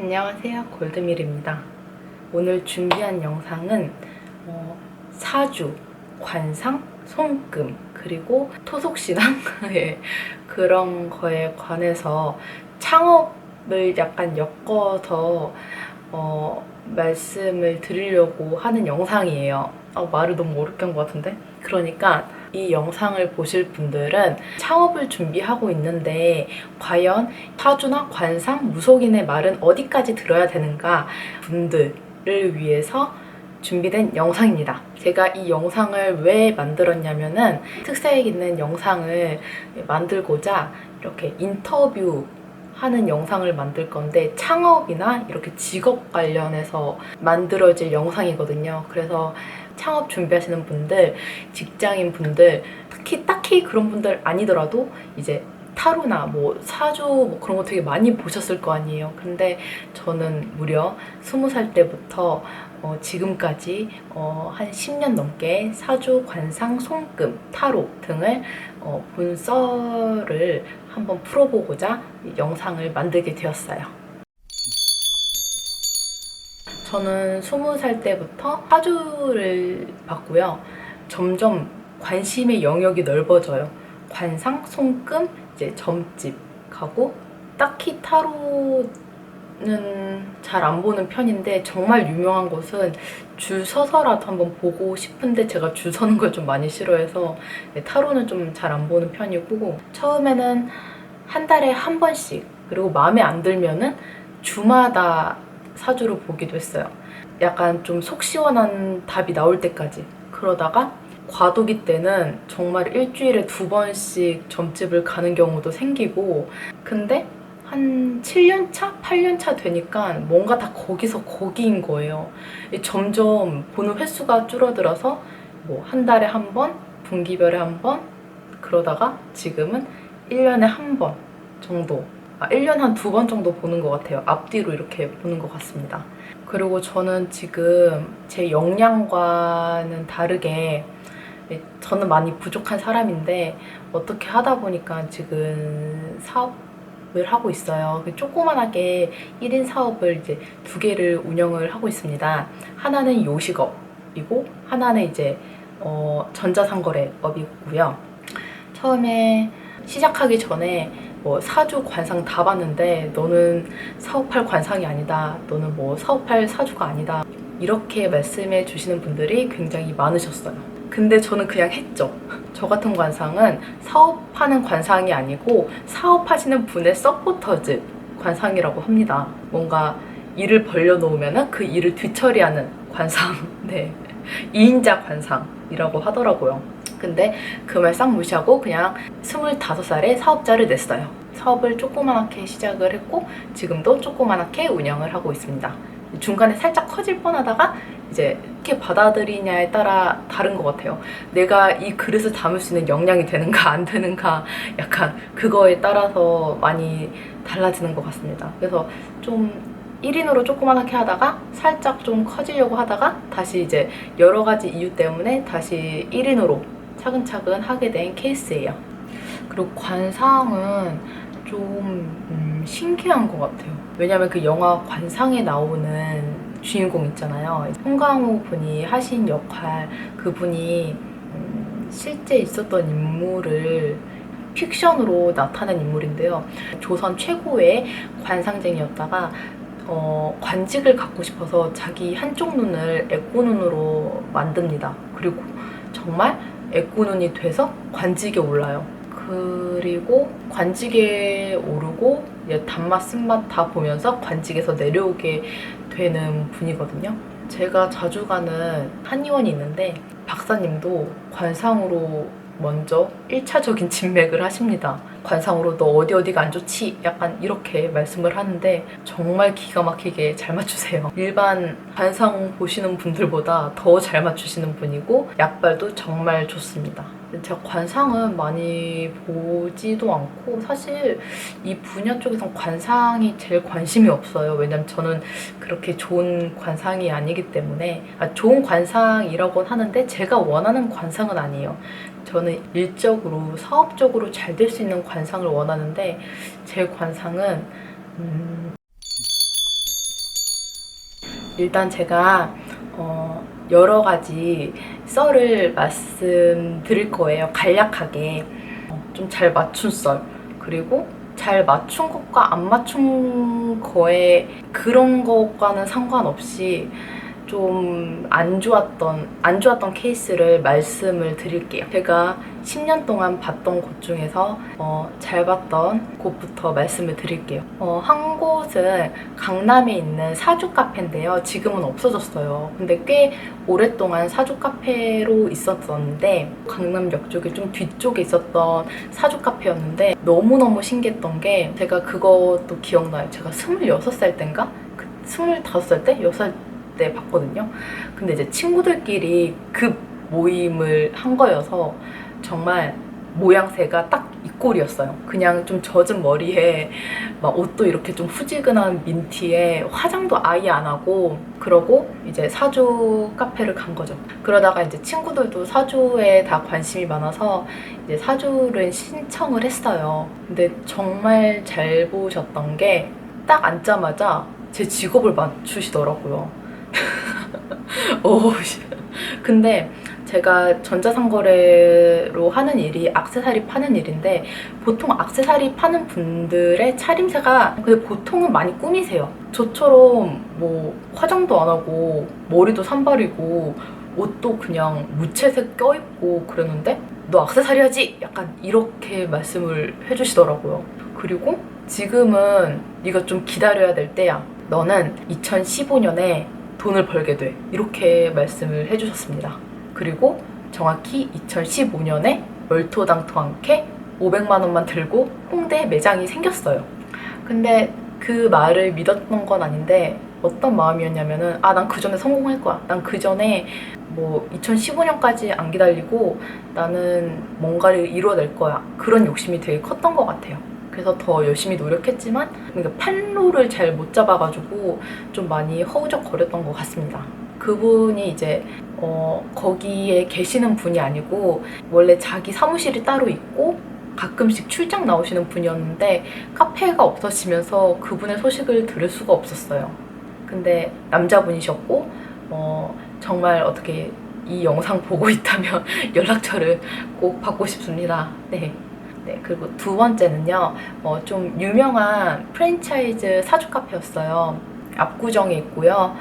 안녕하세요, 골드밀입니다. 오늘 준비한 영상은 사주, 관상, 손금, 그리고 토속신앙 그런 거에 관해서 창업을 약간 엮어서 말씀을 드리려고 하는 영상이에요. 말을 너무 어렵게 한 것 같은데? 그러니까 이 영상을 보실 분들은 창업을 준비하고 있는데 과연 사주나 관상, 무속인의 말은 어디까지 들어야 되는가 분들을 위해서 준비된 영상입니다. 제가 이 영상을 왜 만들었냐면은 특색 있는 영상을 만들고자 이렇게 인터뷰 하는 영상을 만들 건데 창업이나 이렇게 직업 관련해서 만들어질 영상이거든요. 그래서 창업 준비하시는 분들, 직장인 분들, 딱히 그런 분들 아니더라도 이제 타로나 뭐 사주 뭐 그런 거 되게 많이 보셨을 거 아니에요. 근데 저는 무려 20살 때부터 지금까지 한 10년 넘게 사주, 관상, 손금, 타로 등을 본서를 한번 풀어보고자 영상을 만들게 되었어요. 저는 20살 때부터 사주를 봤고요. 점점 관심의 영역이 넓어져요. 관상, 손금, 이제 점집 가고 딱히 타로는 잘 안 보는 편인데 정말 유명한 곳은 줄 서서라도 한번 보고 싶은데 제가 줄 서는 걸 좀 많이 싫어해서 타로는 좀 잘 안 보는 편이고 처음에는 한 달에 한 번씩 그리고 마음에 안 들면은 주마다 사주를 보기도 했어요. 약간 좀 속 시원한 답이 나올 때까지. 그러다가 과도기 때는 정말 일주일에 2번씩 점집을 가는 경우도 생기고 근데 한 7년차? 8년차 되니까 뭔가 다 거기서 거기인 거예요. 점점 보는 횟수가 줄어들어서 뭐 한 달에 한 번, 분기별에 한 번, 그러다가 지금은 1년에 한 번 정도 1년에 한 2번 정도 보는 것 같아요. 앞뒤로 이렇게 보는 것 같습니다. 그리고 저는 지금 제 역량과는 다르게 저는 많이 부족한 사람인데 어떻게 하다 보니까 지금 사업을 하고 있어요. 조그만하게 1인 사업을 이제 2개를 운영을 하고 있습니다. 하나는 요식업이고 하나는 이제 전자상거래업이고요. 처음에 시작하기 전에 뭐 사주, 관상 다 봤는데 너는 사업할 관상이 아니다. 너는 뭐 사업할 사주가 아니다. 이렇게 말씀해 주시는 분들이 굉장히 많으셨어요. 근데 저는 그냥 했죠. 저 같은 관상은 사업하는 관상이 아니고 사업하시는 분의 서포터즈 관상이라고 합니다. 뭔가 일을 벌려놓으면 그 일을 뒤처리하는 관상. 네. 2인자 관상이라고 하더라고요. 근데 그 말 싹 무시하고 그냥 25살에 사업자를 냈어요. 사업을 조그맣게 시작을 했고 지금도 조그맣게 운영을 하고 있습니다. 중간에 살짝 커질 뻔하다가 이제 어떻게 받아들이냐에 따라 다른 것 같아요. 내가 이 그릇을 담을 수 있는 역량이 되는가 안 되는가 약간 그거에 따라서 많이 달라지는 것 같습니다. 그래서 좀 1인으로 조그맣게 하다가 살짝 좀 커지려고 하다가 다시 이제 여러 가지 이유 때문에 다시 1인으로 차근차근 하게 된 케이스예요. 그리고 관상은 좀 신기한 것 같아요. 왜냐면 그 영화 관상에 나오는 주인공 있잖아요. 송강호 분이 하신 역할 그분이 실제 있었던 인물을 픽션으로 나타낸 인물인데요. 조선 최고의 관상쟁이였다가 관직을 갖고 싶어서 자기 한쪽 눈을 애꾸눈으로 만듭니다. 그리고 정말 애꾸눈이 돼서 관직에 올라요. 그리고 관직에 오르고 단맛, 쓴맛 다 보면서 관직에서 내려오게 되는 분이거든요. 제가 자주 가는 한의원이 있는데 박사님도 관상으로 먼저 1차적인 진맥을 하십니다. 관상으로 너 어디가 안 좋지? 약간 이렇게 말씀을 하는데 정말 기가 막히게 잘 맞추세요. 일반 관상 보시는 분들보다 더 잘 맞추시는 분이고 약발도 정말 좋습니다. 제가 관상은 많이 보지도 않고 사실 이 분야 쪽에선 관상이 제일 관심이 없어요. 왜냐면 저는 그렇게 좋은 관상이 아니기 때문에 좋은 관상이라고 하는데 제가 원하는 관상은 아니에요. 저는 일적으로 사업적으로 잘 될 수 있는 관상을 원하는데 제 관상은 일단 제가 여러 가지 썰을 말씀드릴 거예요. 간략하게 좀 잘 맞춘 썰, 그리고 잘 맞춘 것과 안 맞춘 거에 그런 것과는 상관없이 좀 안 좋았던 케이스를 말씀을 드릴게요. 제가 10년 동안 봤던 곳 중에서 잘 봤던 곳부터 말씀을 드릴게요. 한 곳은 강남에 있는 사주 카페인데요. 지금은 없어졌어요. 근데 꽤 오랫동안 사주 카페로 있었었는데, 강남역 쪽에 좀 뒤쪽에 있었던 사주 카페였는데, 너무너무 신기했던 게, 제가 그것도 기억나요. 제가 26살 땐가? 25살 때? 6살 때 봤거든요. 근데 이제 친구들끼리 급 모임을 한 거여서 정말 모양새가 딱 이 꼴이었어요. 그냥 좀 젖은 머리에 막 옷도 이렇게 좀 후지근한 민티에 화장도 아예 안 하고, 그러고 이제 사주 카페를 간 거죠. 그러다가 이제 친구들도 사주에 다 관심이 많아서 이제 사주를 신청을 했어요. 근데 정말 잘 보셨던 게, 딱 앉자마자 제 직업을 맞추시더라고요. 근데 제가 전자상거래로 하는 일이 액세서리 파는 일인데, 보통 액세서리 파는 분들의 차림새가 근데 보통은 많이 꾸미세요. 저처럼 뭐 화장도 안 하고 머리도 산발이고 옷도 그냥 무채색 껴입고 그랬는데, 너 액세서리 하지? 약간 이렇게 말씀을 해주시더라고요. 그리고 지금은 네가 좀 기다려야 될 때야. 너는 2015년에 돈을 벌게 돼. 이렇게 말씀을 해주셨습니다. 그리고 정확히 2015년에 얼토당토 않게 500만 원만 들고 홍대에 매장이 생겼어요. 근데 그 말을 믿었던 건 아닌데, 어떤 마음이었냐면은, 난 그 전에 성공할 거야. 난 그 전에 뭐 2015년까지 안 기다리고 나는 뭔가를 이뤄낼 거야. 그런 욕심이 되게 컸던 것 같아요. 그래서 더 열심히 노력했지만, 그러니까 판로를 잘 못 잡아가지고 좀 많이 허우적거렸던 것 같습니다. 그분이 이제 거기에 계시는 분이 아니고, 원래 자기 사무실이 따로 있고 가끔씩 출장 나오시는 분이었는데, 카페가 없어지면서 그분의 소식을 들을 수가 없었어요. 근데 남자분이셨고, 정말 어떻게 이 영상 보고 있다면 연락처를 꼭 받고 싶습니다. 네. 그리고 두 번째는요, 좀 유명한 프랜차이즈 사주 카페였어요. 압구정에 있고요.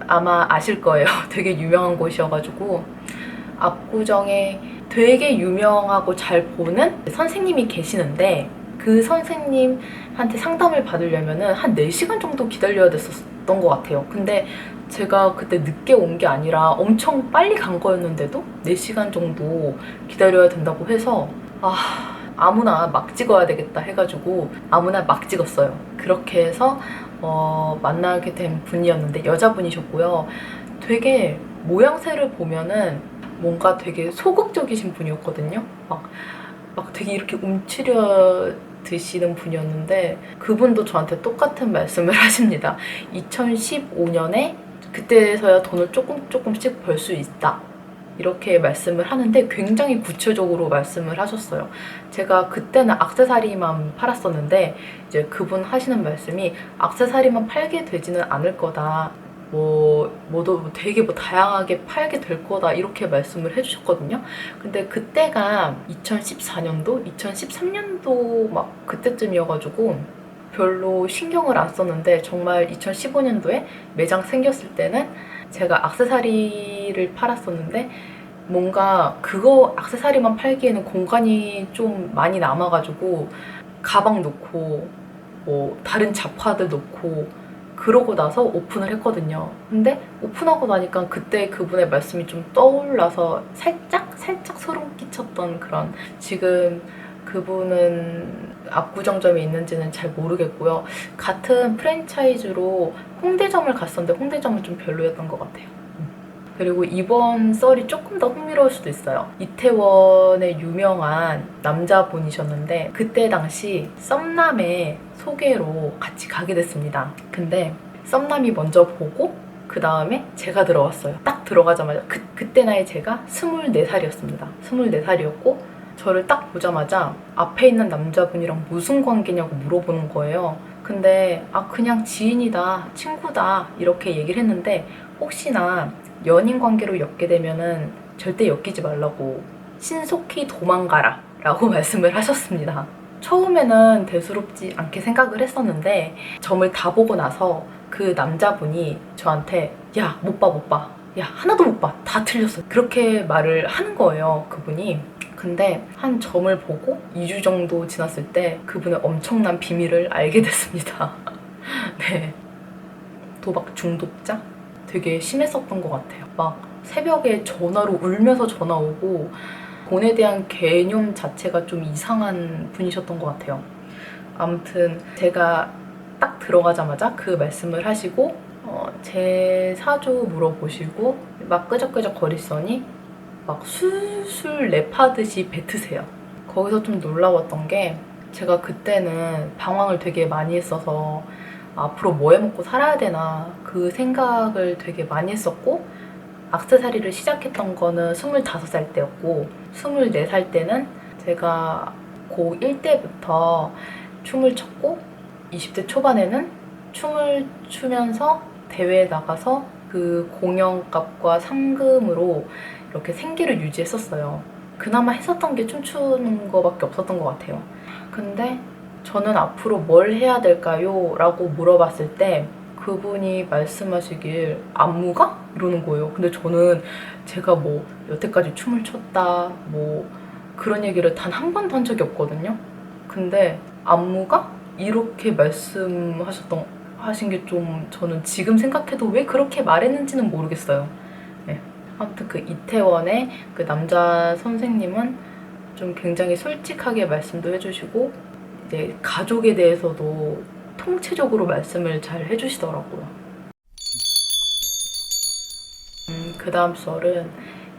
아마 아실 거예요. 되게 유명한 곳이어가지고, 압구정에 되게 유명하고 잘 보는 선생님이 계시는데, 그 선생님한테 상담을 받으려면은 한 4시간 정도 기다려야 됐었던 것 같아요. 근데 제가 그때 늦게 온 게 아니라 엄청 빨리 간 거였는데도 4시간 정도 기다려야 된다고 해서, 아무나 막 찍어야 되겠다 해가지고 아무나 막 찍었어요. 그렇게 해서 만나게 된 분이었는데, 여자분이셨고요. 되게 모양새를 보면은 뭔가 되게 소극적이신 분이었거든요. 막 되게 이렇게 움츠려 드시는 분이었는데, 그분도 저한테 똑같은 말씀을 하십니다. 2015년에 그때서야 돈을 조금씩 벌 수 있다. 이렇게 말씀을 하는데 굉장히 구체적으로 말씀을 하셨어요. 제가 그때는 액세서리만 팔았었는데, 이제 그분 하시는 말씀이 액세서리만 팔게 되지는 않을 거다. 되게 다양하게 팔게 될 거다. 이렇게 말씀을 해주셨거든요. 근데 그때가 2014년도, 2013년도 막 그때쯤이어가지고 별로 신경을 안 썼는데, 정말 2015년도에 매장 생겼을 때는 제가 액세서리를 팔았었는데, 뭔가 그거 액세서리만 팔기에는 공간이 좀 많이 남아가지고 가방 놓고 뭐 다른 잡화들 놓고 그러고 나서 오픈을 했거든요. 근데 오픈하고 나니까 그때 그분의 말씀이 좀 떠올라서 살짝 소름 끼쳤던 그런, 지금 그분은 압구정점에 있는지는 잘 모르겠고요. 같은 프랜차이즈로 홍대점을 갔었는데 홍대점은 좀 별로였던 것 같아요. 그리고 이번 썰이 조금 더 흥미로울 수도 있어요. 이태원의 유명한 남자분이셨는데, 그때 당시 썸남의 소개로 같이 가게 됐습니다. 근데 썸남이 먼저 보고 그 다음에 제가 들어왔어요. 딱 들어가자마자 그때 나이 제가 24살이었습니다. 24살이었고 저를 딱 보자마자 앞에 있는 남자분이랑 무슨 관계냐고 물어보는 거예요. 근데 그냥 지인이다, 친구다 이렇게 얘기를 했는데 혹시나 연인 관계로 엮게 되면은 절대 엮이지 말라고 신속히 도망가라 라고 말씀을 하셨습니다. 처음에는 대수롭지 않게 생각을 했었는데 점을 다 보고 나서 그 남자분이 저한테 야, 못 봐, 못 봐. 야, 하나도 못 봐. 다 틀렸어. 그렇게 말을 하는 거예요, 그분이. 근데 한 점을 보고 2주 정도 지났을 때 그분의 엄청난 비밀을 알게 됐습니다. 네. 도박 중독자? 되게 심했었던 것 같아요. 막 새벽에 전화로 울면서 전화 오고 돈에 대한 개념 자체가 좀 이상한 분이셨던 것 같아요. 아무튼 제가 딱 들어가자마자 그 말씀을 하시고 제 사주 물어보시고 막 끄적끄적 거리더니 막 술술 랩하듯이 뱉으세요. 거기서 좀 놀라웠던 게 제가 그때는 방황을 되게 많이 했어서 앞으로 뭐 해먹고 살아야 되나 그 생각을 되게 많이 했었고 액세서리를 시작했던 거는 25살 때였고 24살 때는 제가 고1 때부터 춤을 췄고 20대 초반에는 춤을 추면서 대회에 나가서 그 공연값과 상금으로 이렇게 생계를 유지했었어요. 그나마 했었던 게 춤추는 거밖에 없었던 것 같아요. 근데 저는 앞으로 뭘 해야 될까요? 라고 물어봤을 때 그분이 말씀하시길 안무가? 이러는 거예요. 근데 저는 제가 뭐 여태까지 춤을 췄다 뭐 그런 얘기를 단 한 번도 한 적이 없거든요. 근데 안무가? 이렇게 하신 게 좀 저는 지금 생각해도 왜 그렇게 말했는지는 모르겠어요. 네. 아무튼 그 이태원의 그 남자 선생님은 좀 굉장히 솔직하게 말씀도 해주시고 이제 가족에 대해서도 통체적으로 말씀을 잘 해주시더라고요. 그 다음 썰은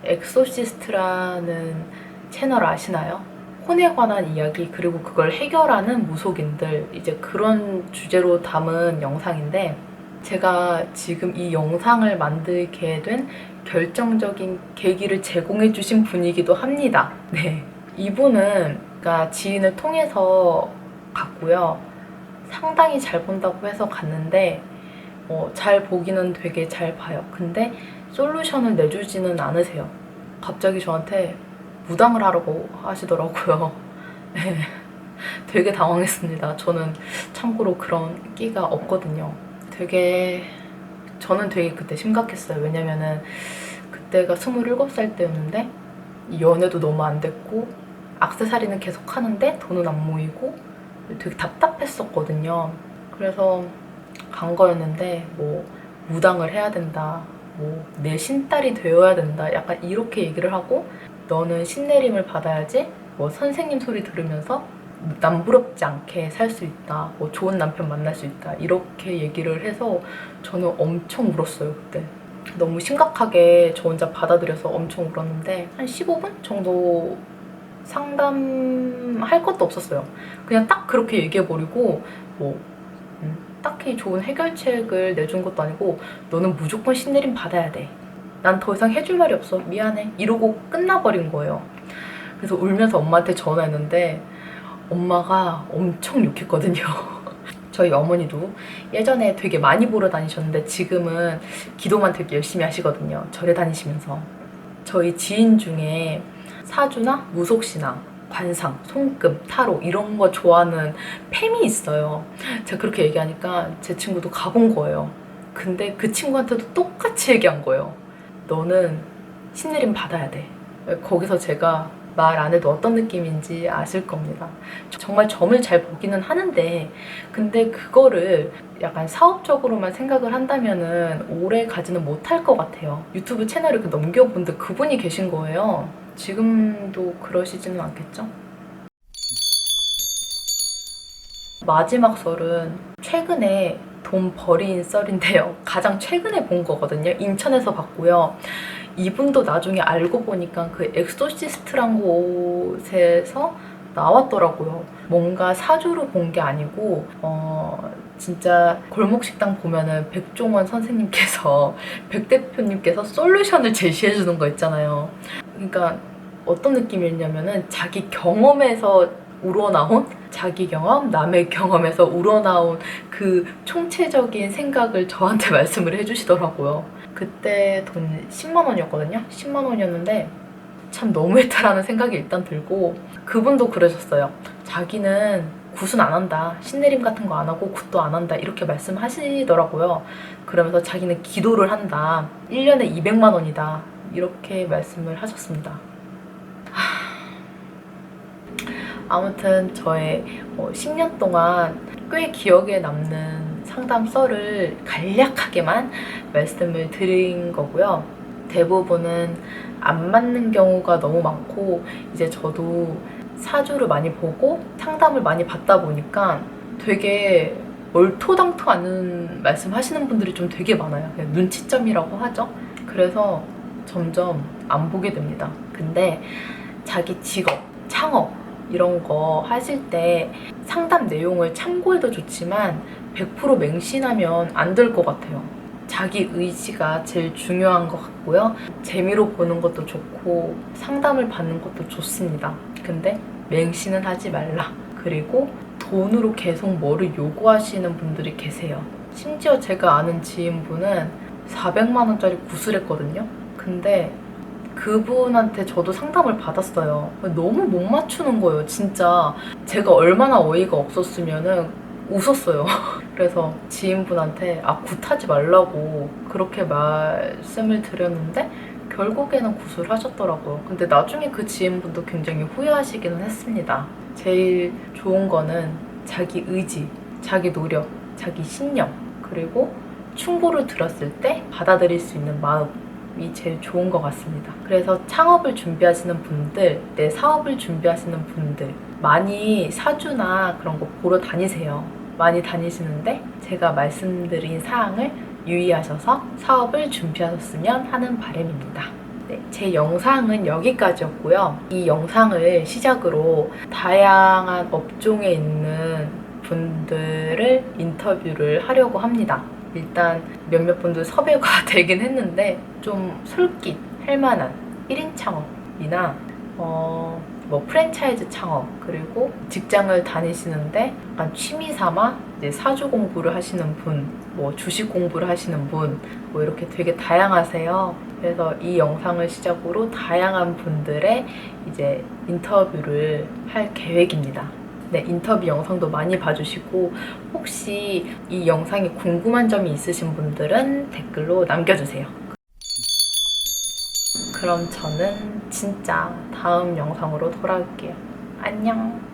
엑소시스트라는 채널 아시나요? 혼에 관한 이야기 그리고 그걸 해결하는 무속인들 이제 그런 주제로 담은 영상인데 제가 지금 이 영상을 만들게 된 결정적인 계기를 제공해 주신 분이기도 합니다. 네, 이분은 그러니까 지인을 통해서 갔고요. 상당히 잘 본다고 해서 갔는데 잘 보기는 되게 잘 봐요. 근데 솔루션을 내주지는 않으세요. 갑자기 저한테 무당을 하라고 하시더라고요. 네, 되게 당황했습니다. 저는 참고로 그런 끼가 없거든요. 저는 되게 그때 심각했어요. 왜냐면은 그때가 27살 때였는데 연애도 너무 안 됐고 액세서리는 계속 하는데 돈은 안 모이고 되게 답답했었거든요. 그래서 간 거였는데 뭐 무당을 해야 된다, 뭐 내 신딸이 되어야 된다 약간 이렇게 얘기를 하고 너는 신내림을 받아야지 뭐 선생님 소리 들으면서 남부럽지 않게 살 수 있다, 뭐 좋은 남편 만날 수 있다 이렇게 얘기를 해서 저는 엄청 울었어요. 그때 너무 심각하게 저 혼자 받아들여서 엄청 울었는데 한 15분 정도 상담할 것도 없었어요. 그냥 딱 그렇게 얘기해버리고 뭐 딱히 좋은 해결책을 내준 것도 아니고 너는 무조건 신내림 받아야 돼. 난 더 이상 해줄 말이 없어. 미안해. 이러고 끝나버린 거예요. 그래서 울면서 엄마한테 전화했는데 엄마가 엄청 욕했거든요. 저희 어머니도 예전에 되게 많이 보러 다니셨는데 지금은 기도만 되게 열심히 하시거든요. 절에 다니시면서. 저희 지인 중에 사주나 무속신앙, 관상, 손금, 타로 이런 거 좋아하는 팸이 있어요. 제가 그렇게 얘기하니까 제 친구도 가본 거예요. 근데 그 친구한테도 똑같이 얘기한 거예요. 너는 신내림 받아야 돼. 거기서 제가 말 안 해도 어떤 느낌인지 아실 겁니다. 정말 점을 잘 보기는 하는데 근데 그거를 약간 사업적으로만 생각을 한다면은 오래 가지는 못할 것 같아요. 유튜브 채널을 넘겨본데 그분이 계신 거예요. 지금도 그러시지는 않겠죠? 마지막 썰은 최근에 돈 버린 썰인데요. 가장 최근에 본 거거든요. 인천에서 봤고요. 이분도 나중에 알고 보니까 그 엑소시스트란 곳에서 나왔더라고요. 뭔가 사주로 본 게 아니고 진짜 골목식당 보면은 백종원 선생님께서 백 대표님께서 솔루션을 제시해 주는 거 있잖아요. 그러니까 어떤 느낌이었냐면은 자기 경험에서 우러나온 자기 경험, 남의 경험에서 우러나온 그 총체적인 생각을 저한테 말씀을 해주시더라고요. 그때 돈 10만 원이었거든요. 10만 원이었는데 참 너무했다라는 생각이 일단 들고, 그분도 그러셨어요. 자기는 굿은 안 한다. 신내림 같은 거 안 하고 굿도 안 한다. 이렇게 말씀하시더라고요. 그러면서 자기는 기도를 한다. 1년에 200만 원이다. 이렇게 말씀을 하셨습니다. 아무튼 저의 10년 동안 꽤 기억에 남는 상담 썰을 간략하게만 말씀을 드린 거고요. 대부분은 안 맞는 경우가 너무 많고, 이제 저도 사주를 많이 보고 상담을 많이 받다 보니까 되게 얼토당토 않는 말씀 하시는 분들이 좀 되게 많아요. 그냥 눈치점이라고 하죠. 그래서 점점 안 보게 됩니다. 근데 자기 직업, 창업 이런 거 하실 때 상담 내용을 참고해도 좋지만 100% 맹신하면 안 될 것 같아요. 자기 의지가 제일 중요한 것 같고요. 재미로 보는 것도 좋고 상담을 받는 것도 좋습니다. 근데 맹신은 하지 말라. 그리고 돈으로 계속 뭐를 요구하시는 분들이 계세요. 심지어 제가 아는 지인분은 400만 원짜리 굿을 했거든요. 근데 그분한테 저도 상담을 받았어요. 너무 못 맞추는 거예요, 진짜. 제가 얼마나 어이가 없었으면은 웃었어요. 그래서 지인분한테 굿하지 말라고 그렇게 말씀을 드렸는데 결국에는 굿을 하셨더라고요. 근데 나중에 그 지인분도 굉장히 후회하시기는 했습니다. 제일 좋은 거는 자기 의지, 자기 노력, 자기 신념, 그리고 충고를 들었을 때 받아들일 수 있는 마음이 제일 좋은 것 같습니다. 그래서 창업을 준비하시는 분들, 내 사업을 준비하시는 분들 많이 사주나 그런 거 보러 다니세요. 많이 다니시는데 제가 말씀드린 사항을 유의하셔서 사업을 준비하셨으면 하는 바람입니다. 네, 제 영상은 여기까지였고요. 이 영상을 시작으로 다양한 업종에 있는 분들을 인터뷰를 하려고 합니다. 일단 몇몇 분들 섭외가 되긴 했는데 좀 솔깃 할 만한 1인 창업이나 뭐 프랜차이즈 창업, 그리고 직장을 다니시는데 약간 취미 삼아 이제 사주 공부를 하시는 분, 뭐 주식 공부를 하시는 분, 뭐 이렇게 되게 다양하세요. 그래서 이 영상을 시작으로 다양한 분들의 이제 인터뷰를 할 계획입니다. 네, 인터뷰 영상도 많이 봐주시고, 혹시 이 영상이 궁금한 점이 있으신 분들은 댓글로 남겨주세요. 그럼 저는 진짜 다음 영상으로 돌아올게요. 안녕.